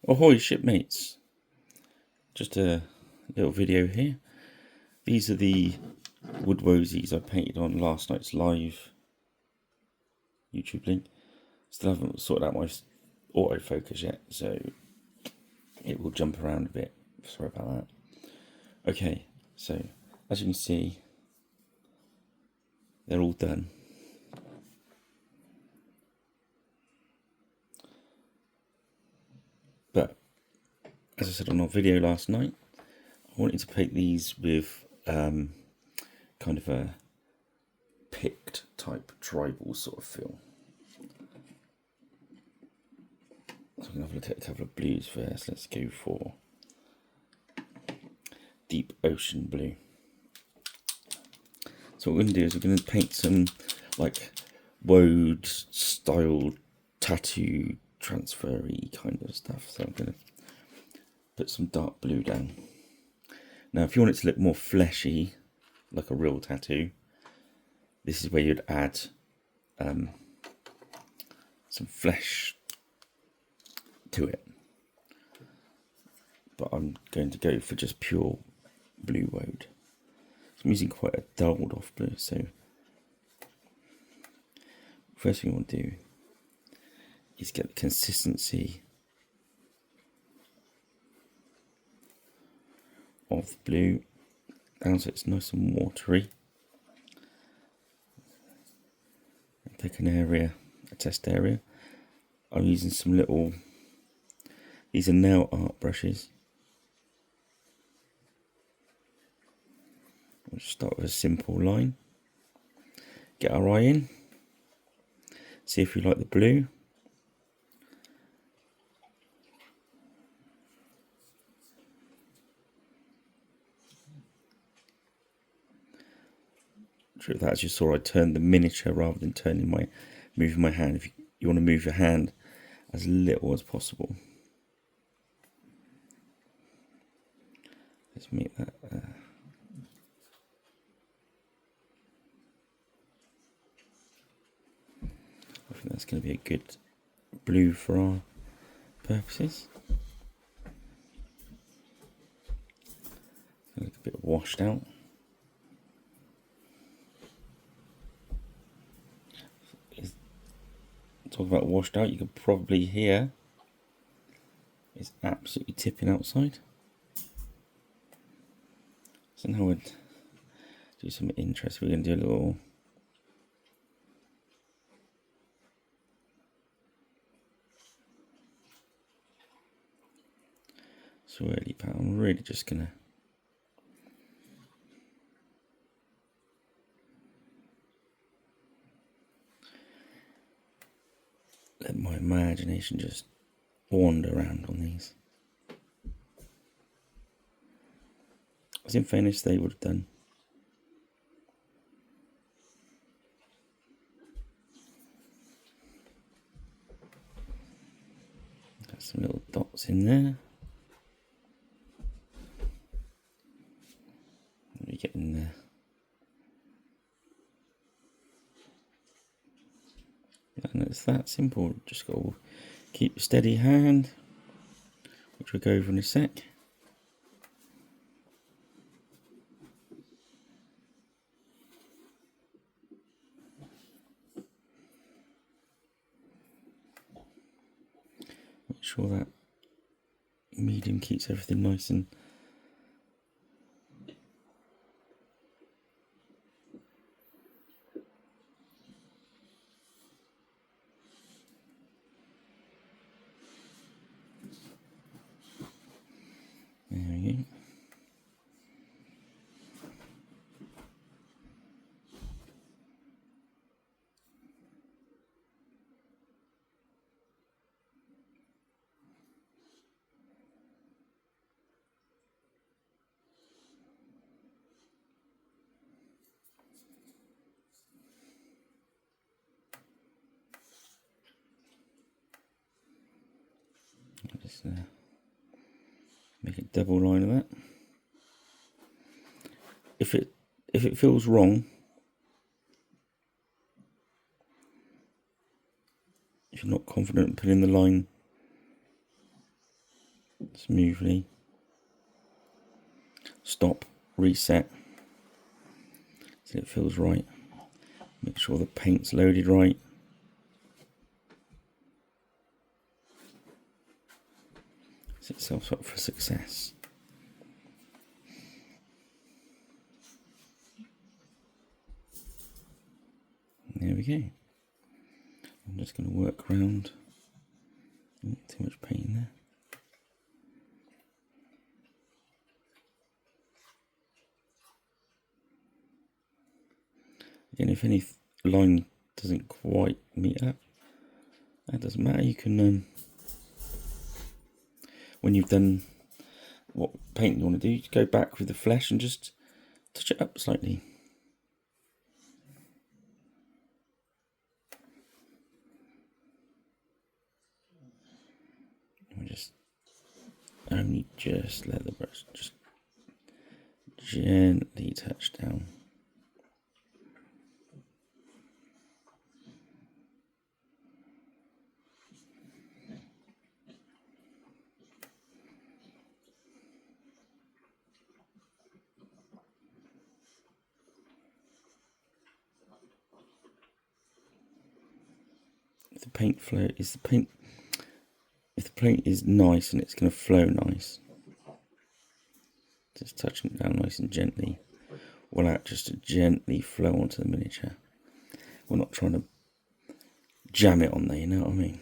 Ahoy shipmates, just a little video here. These are the wood wozies I painted on last night's live YouTube link. Still haven't sorted out my autofocus yet, so it will jump around a bit. Sorry about that. Okay, so as you can see, they're all done. But as I said on our video last night, I wanted to paint these with kind of a picked type tribal sort of feel. So I'm going to have a look at a couple of blues first. Let's go for deep ocean blue. So what we're going to do is we're going to paint some like wode style tattoo transfer-y kind of stuff. So I'm going to put some dark blue down. Now if you want it to look more fleshy, like a real tattoo, this is where you'd add some flesh to it. But I'm going to go for just pure blue wode. So I'm using quite a dulled off blue, so first thing you want to do is get the consistency of the blue down so it's nice and watery. Pick an area, a test area. I'm using some little, these are nail art brushes. We'll start with a simple line. Get our eye in. See if we like the blue. True that, as you saw, I turned the miniature rather than moving my hand. If you want to move your hand as little as possible. Let's make that. I think that's going to be a good blue for our purposes. Look a bit washed out. Talk about washed out, you can probably hear it's absolutely tipping outside. So now we'll do something interesting. We're going to do a little swirly pat. I'm really just going to let my imagination just wander around on these. As in fairness, they would have done. Got some little dots in there. We're getting there. And it's that simple. Just got to keep a steady hand, which we'll go over in a sec. Make sure that medium keeps everything nice and there we go. Just make a double line of that. If it feels wrong, if you're not confident in putting the line smoothly. Stop, reset, so it feels right. Make sure the paint's loaded right. Set yourself up for success. There we go. I'm just going to work around. Too much paint in there. Again, if any line doesn't quite meet up, that doesn't matter. You can, when you've done what paint you want to do, you go back with the flesh and just touch it up slightly. And just let the brush just gently touch down. If the paint is nice and it's going to flow nice, just touching it down nice and gently will act just to gently flow onto the miniature. We're not trying to jam it on there, you know what I mean?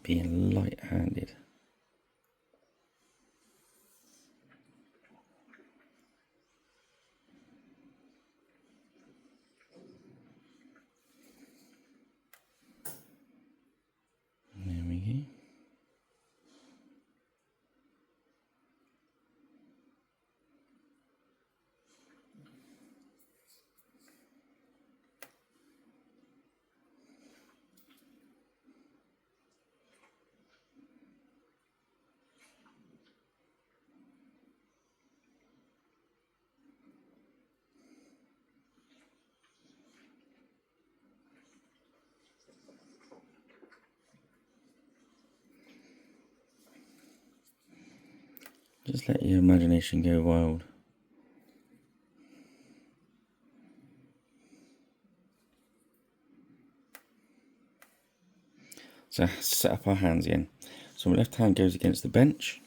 Being light-handed. There we go. Just let your imagination go wild. So set up our hands again. So my left hand goes against the bench,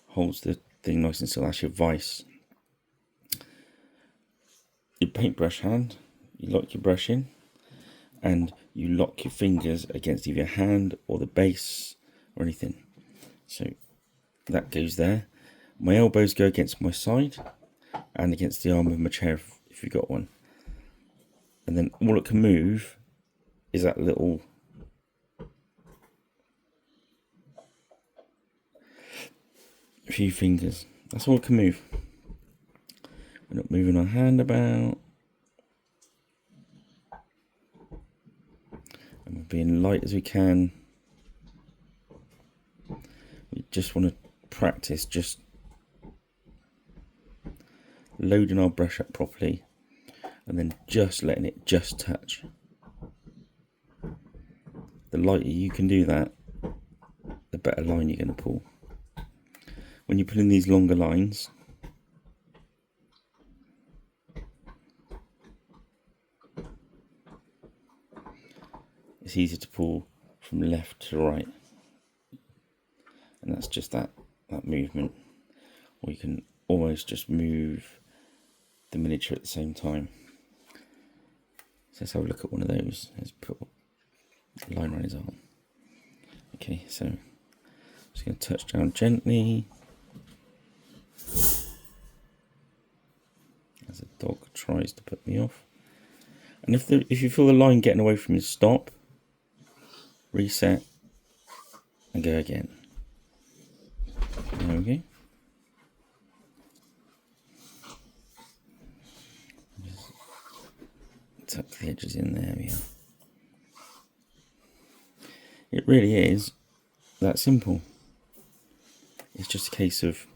holds the thing nice and still. That's your vice. Your paintbrush hand, you lock your brush in, and you lock your fingers against either your hand or the base or anything. So that goes there. My elbows go against my side and against the arm of my chair if you've got one. And then all it can move is that little few fingers. That's all it can move. We're not moving our hand about. And we're being light as we can. We just want to practice just loading our brush up properly and then just letting it just touch. The lighter you can do that, the better line you're going to pull. When you put in these longer lines, it's easier to pull from left to right, and that's just that movement. Or you can almost just move the miniature at the same time. So let's have a look at one of those. Let's put a line around his arm. Okay, so I'm just going to touch down gently as the dog tries to put me off. And if you feel the line getting away from you, stop, reset, and go again. There we go. Just tuck the edges in there. We are. It really is that simple. It's just a case of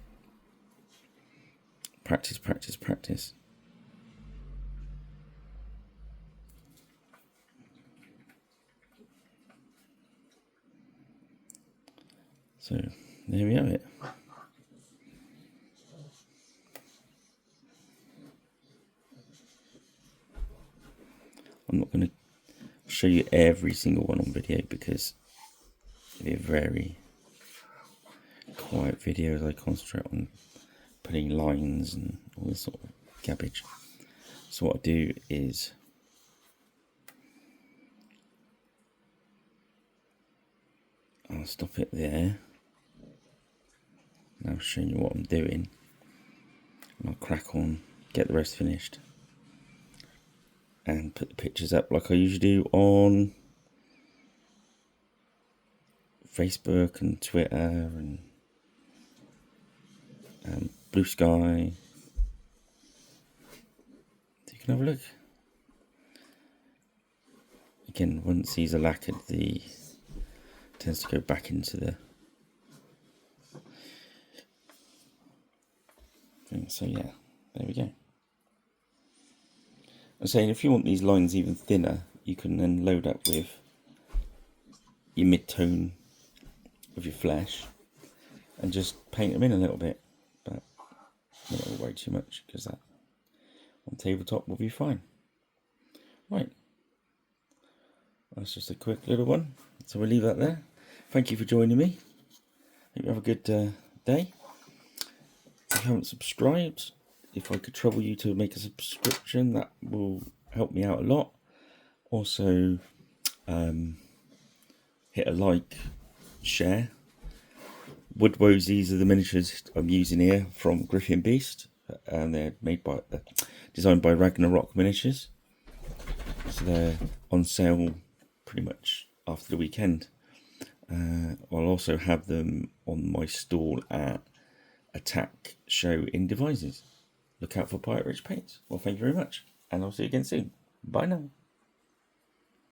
practice, practice, practice. So there we have it. I'm not going to show you every single one on video because it'll be a very quiet video as I concentrate on putting lines and all this sort of cabbage. So what I do is I'll stop it there. Now showing you what I'm doing, and I'll crack on, get the rest finished, and put the pictures up like I usually do on Facebook and Twitter and Blue Sky. So you can have a look. Again, once these are lacquered, the tends to go back into the thing. So yeah, there we go. I'm saying if you want these lines even thinner, you can then load up with your mid-tone of your flesh and just paint them in a little bit, but not worry too much because that on tabletop will be fine. Right, that's just a quick little one, so we'll leave that there. Thank you for joining me. Hope you have a good day. If you haven't subscribed, if I could trouble you to make a subscription, that will help me out a lot. Also, hit a like, share. Wood Wosies are the miniatures I'm using here from Griffin Beast, and they're made by designed by Ragnarok Miniatures. So they're on sale pretty much after the weekend. I'll also have them on my stall at Attack Show in Devices. Look out for Pirate Rich Paints. Well, thank you very much, and I'll see you again soon. Bye now.